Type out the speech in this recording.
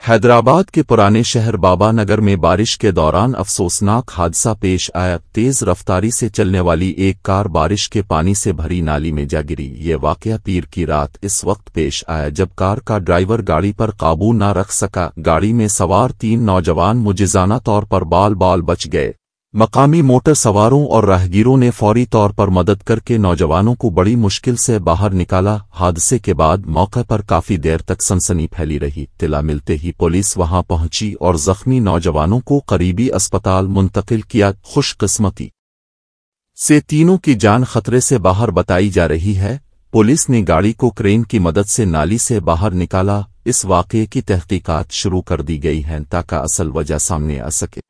हैदराबाद के पुराने शहर बाबा नगर में बारिश के दौरान अफसोसनाक हादसा पेश आया। तेज रफ्तारी से चलने वाली एक कार बारिश के पानी से भरी नाली में जा गिरी। ये वाकया पीर की रात इस वक्त पेश आया जब कार का ड्राइवर गाड़ी पर काबू न रख सका। गाड़ी में सवार 3 नौजवान मुजिजाना तौर पर बाल बाल बच गए। मकामी मोटर सवारों और राहगीरों ने फौरी तौर पर मदद करके नौजवानों को बड़ी मुश्किल से बाहर निकाला। हादसे के बाद मौके पर काफी देर तक सनसनी फैली रही। तिला मिलते ही पुलिस वहां पहुंची और जख्मी नौजवानों को करीबी अस्पताल मुंतकिल किया। खुशकिस्मती से तीनों की जान खतरे से बाहर बताई जा रही है। पुलिस ने गाड़ी को क्रेन की मदद से नाली से बाहर निकाला। इस वाकये की तहकीकात शुरू कर दी गई है ताकि असल वजह सामने आ सके।